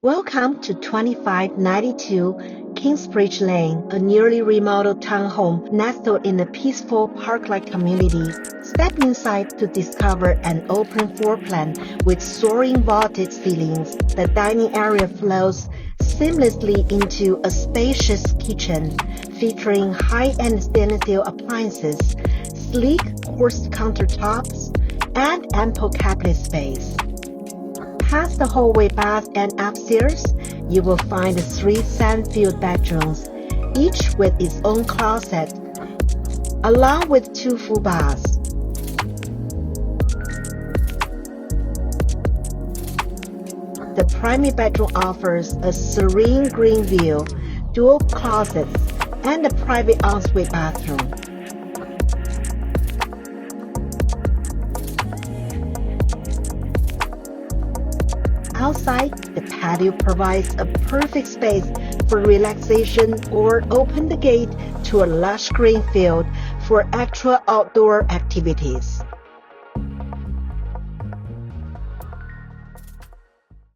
Welcome to 2592 Kingsbridge Lane, a newly remodeled townhome nestled in a peaceful park-like community. Step inside to discover an open floor plan with soaring vaulted ceilings. The dining area flows seamlessly into a spacious kitchen, featuring high-end stainless steel appliances, sleek quartz countertops, and ample cabinet space. Past the hallway bath and upstairs, you will find 3 sun-filled bedrooms, each with its own closet, along with 2 full baths. The primary bedroom offers a serene green view, dual closets, and a private ensuite bathroom. Outside, the patio provides a perfect space for relaxation, or open the gate to a lush green field for actual outdoor activities.